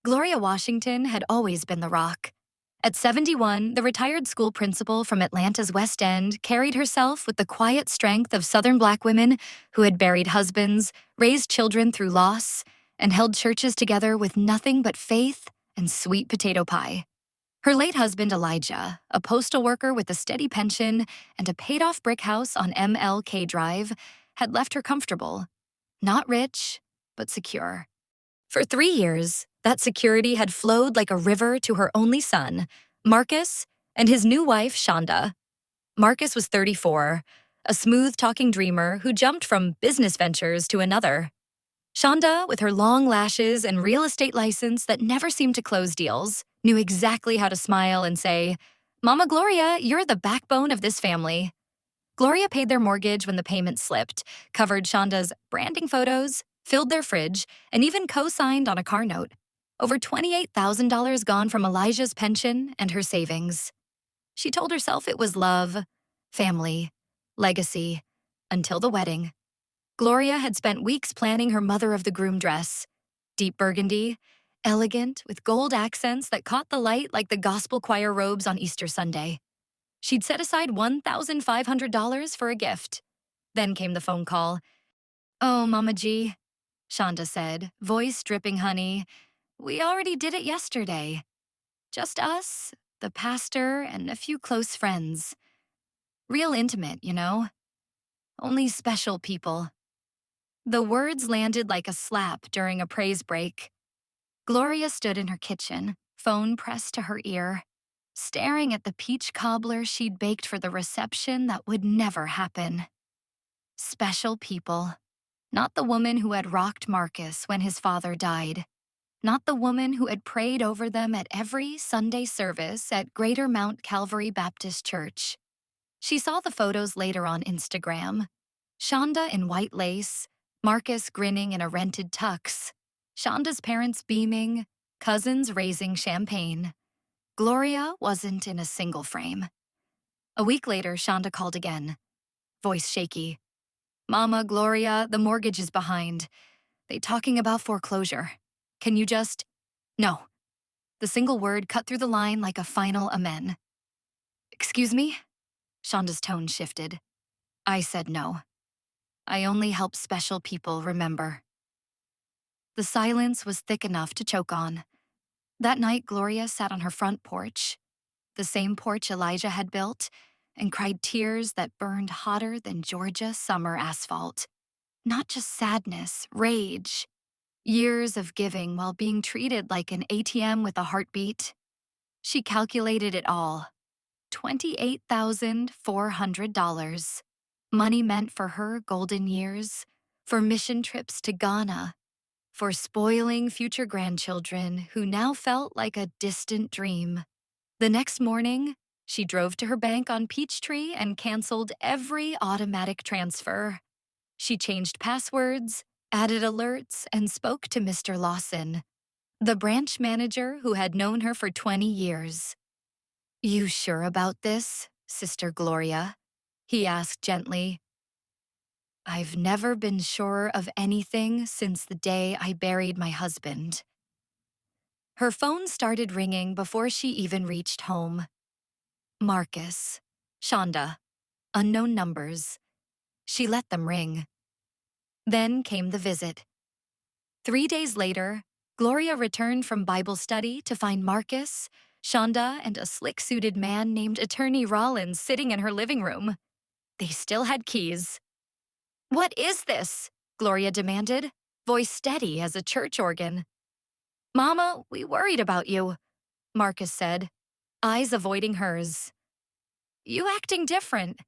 Gloria Washington had always been the rock. At 71, the retired school principal from Atlanta's West End carried herself with the quiet strength of Southern Black women who had buried husbands, raised children through loss, and held churches together with nothing but faith and sweet potato pie. Her late husband, Elijah, a postal worker with a steady pension and a paid-off brick house on MLK Drive, had left her comfortable. Not rich, but secure. For 3 years, that security had flowed like a river to her only son, Marcus, and his new wife, Shonda. Marcus was 34, a smooth-talking dreamer who jumped from business ventures to another. Shonda, with her long lashes and real estate license that never seemed to close deals, knew exactly how to smile and say, "Mama Gloria, you're the backbone of this family." Gloria paid their mortgage when the payment slipped, covered Shonda's branding photos, filled their fridge, and even co-signed on a car note. Over $28,000 gone from Elijah's pension and her savings. She told herself it was love, family, legacy, until the wedding. Gloria had spent weeks planning her mother-of-the-groom dress. Deep burgundy, elegant, with gold accents that caught the light like the gospel choir robes on Easter Sunday. She'd set aside $1,500 for a gift. Then came the phone call. "Oh, Mama G," Shonda said, voice dripping honey. "We already did it yesterday. Just us, the pastor, and a few close friends. Real intimate, you know. Only special people." The words landed like a slap during a praise break. Gloria stood in her kitchen, phone pressed to her ear, staring at the peach cobbler she'd baked for the reception that would never happen. Special people. Not the woman who had rocked Marcus when his father died. Not the woman who had prayed over them at every Sunday service at Greater Mount Calvary Baptist Church. She saw the photos later on Instagram. Shonda in white lace, Marcus grinning in a rented tux, Shonda's parents beaming, cousins raising champagne. Gloria wasn't in a single frame. A week later, Shonda called again, voice shaky. "Mama, Gloria, the mortgage is behind. They talking about foreclosure. Can you just—" "No." The single word cut through the line like a final amen. "Excuse me?" Shonda's tone shifted. "I said no. I only help special people remember." The silence was thick enough to choke on. That night, Gloria sat on her front porch, the same porch Elijah had built, and cried tears that burned hotter than Georgia summer asphalt. Not just sadness, rage. Years of giving while being treated like an ATM with a heartbeat. She calculated it all. $28,400. Money meant for her golden years, for mission trips to Ghana, for spoiling future grandchildren who now felt like a distant dream. The next morning, she drove to her bank on Peachtree and canceled every automatic transfer. She changed passwords, added alerts, and spoke to Mr. Lawson, the branch manager who had known her for 20 years. "You sure about this, Sister Gloria?" he asked gently. "I've never been sure of anything since the day I buried my husband." Her phone started ringing before she even reached home. Marcus, Shonda, unknown numbers. She let them ring. Then came the visit. 3 days later, Gloria returned from Bible study to find Marcus, Shonda, and a slick-suited man named Attorney Rollins sitting in her living room. They still had keys. "What is this?" Gloria demanded, voice steady as a church organ. "Mama, we worried about you," Marcus said, eyes avoiding hers. "You acting different,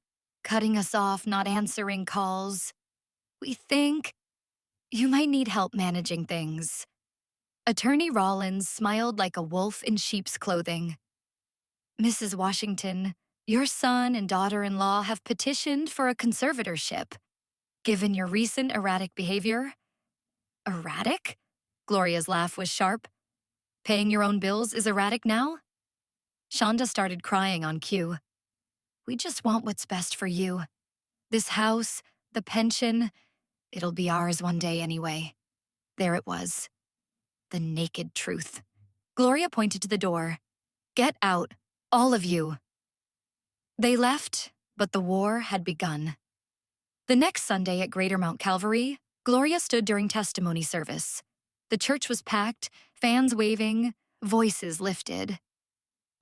cutting us off, not answering calls. We think you might need help managing things." Attorney Rollins smiled like a wolf in sheep's clothing. "Mrs. Washington, your son and daughter-in-law have petitioned for a conservatorship. Given your recent erratic behavior—" "Erratic?" Gloria's laugh was sharp. "Paying your own bills is erratic now?" Shonda started crying on cue. "We just want what's best for you. This house, the pension, it'll be ours one day anyway." There it was. The naked truth. Gloria pointed to the door. "Get out, all of you." They left, but the war had begun. The next Sunday at Greater Mount Calvary, Gloria stood during testimony service. The church was packed, fans waving, voices lifted.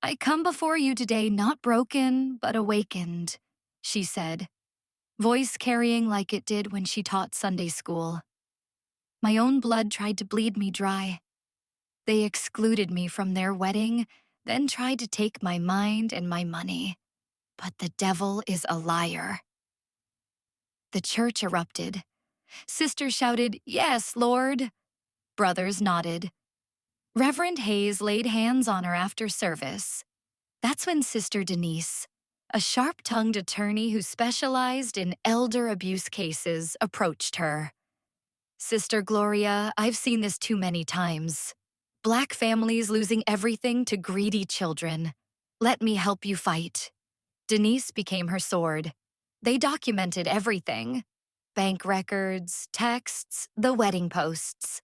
"I come before you today not broken, but awakened," she said, voice carrying like it did when she taught Sunday school. "My own blood tried to bleed me dry. They excluded me from their wedding, then tried to take my mind and my money. But the devil is a liar." The church erupted. Sisters shouted, "Yes, Lord." Brothers nodded. Reverend Hayes laid hands on her after service. That's when Sister Denise, a sharp-tongued attorney who specialized in elder abuse cases, approached her. "Sister Gloria, I've seen this too many times. Black families losing everything to greedy children. Let me help you fight." Denise became her sword. They documented everything: bank records, texts, the wedding posts.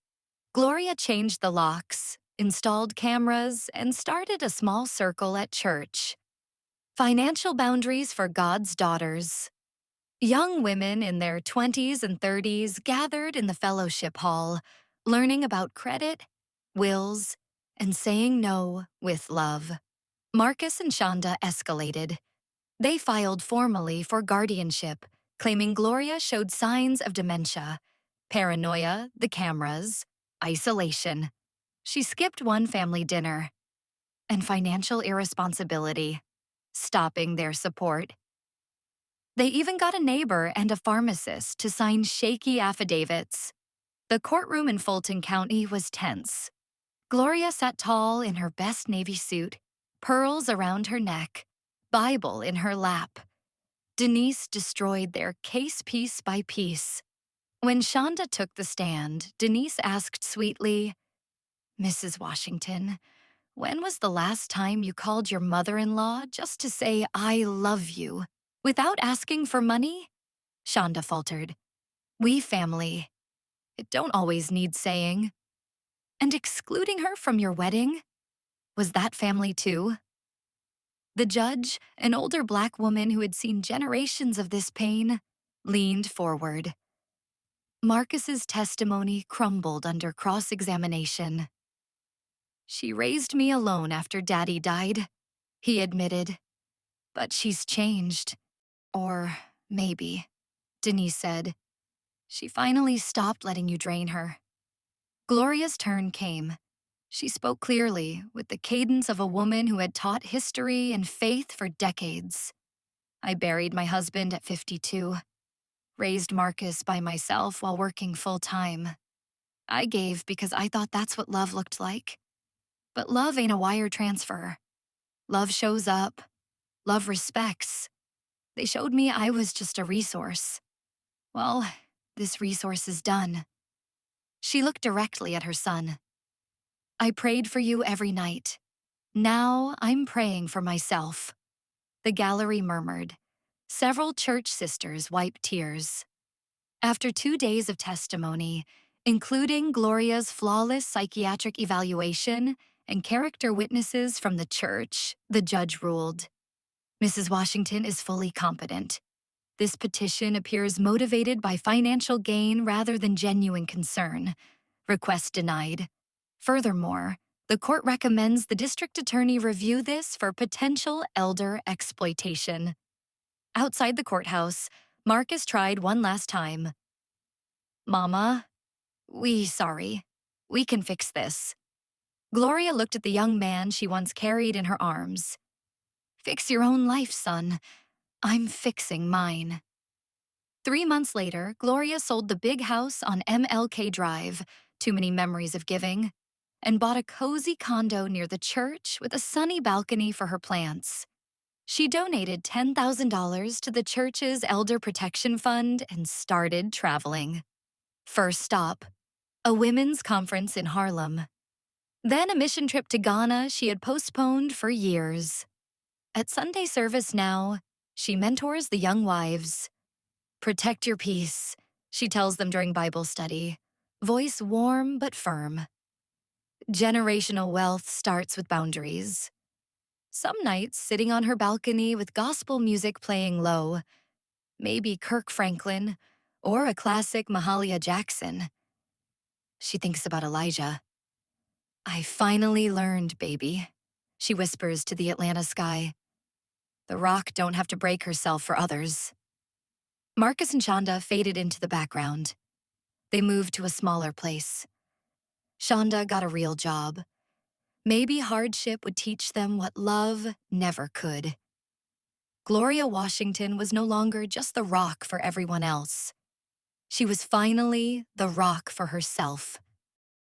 Gloria changed the locks, installed cameras, and started a small circle at church. Financial boundaries for God's daughters. Young women in their 20s and 30s gathered in the fellowship hall, learning about credit, wills, and saying no with love. Marcus and Shonda escalated. They filed formally for guardianship, claiming Gloria showed signs of dementia, paranoia, the cameras, isolation. She skipped one family dinner. And financial irresponsibility, stopping their support. They even got a neighbor and a pharmacist to sign shaky affidavits. The courtroom in Fulton County was tense. Gloria sat tall in her best navy suit, pearls around her neck, Bible in her lap. Denise destroyed their case piece by piece. When Shonda took the stand, Denise asked sweetly, "Mrs. Washington, when was the last time you called your mother-in-law just to say, 'I love you,' without asking for money?" Shonda faltered. "We family. It don't always need saying." "And excluding her from your wedding? Was that family too?" The judge, an older Black woman who had seen generations of this pain, leaned forward. Marcus's testimony crumbled under cross-examination. "She raised me alone after Daddy died," he admitted. "But she's changed. Or maybe," Denise said. "She finally stopped letting you drain her." Gloria's turn came. She spoke clearly, with the cadence of a woman who had taught history and faith for decades. "I buried my husband at 52. Raised Marcus by myself while working full-time. I gave because I thought that's what love looked like. But love ain't a wire transfer. Love shows up. Love respects. They showed me I was just a resource. Well, this resource is done." She looked directly at her son. "I prayed for you every night. Now I'm praying for myself." The gallery murmured. Several church sisters wiped tears. After 2 days of testimony, including Gloria's flawless psychiatric evaluation and character witnesses from the church, the judge ruled, "Mrs. Washington is fully competent. This petition appears motivated by financial gain rather than genuine concern. Request denied." Furthermore, the court recommends the district attorney review this for potential elder exploitation. Outside the courthouse, Marcus tried one last time. "Mama, sorry. We can fix this." Gloria looked at the young man she once carried in her arms. "Fix your own life, son. I'm fixing mine." 3 months later, Gloria sold the big house on MLK Drive, too many memories of giving, and bought a cozy condo near the church with a sunny balcony for her plants. She donated $10,000 to the church's Elder Protection Fund and started traveling. First stop, a women's conference in Harlem. Then a mission trip to Ghana she had postponed for years. At Sunday service now, she mentors the young wives. "Protect your peace," she tells them during Bible study, voice warm but firm. Generational wealth starts with boundaries. Some nights, sitting on her balcony with gospel music playing low, maybe Kirk Franklin, or a classic Mahalia Jackson. She thinks about Elijah. I finally learned, baby, she whispers to the Atlanta sky. The rock don't have to break herself for others. Marcus and Shonda faded into the background. They moved to a smaller place. Shonda got a real job. Maybe hardship would teach them what love never could. Gloria Washington was no longer just the rock for everyone else. She was finally the rock for herself.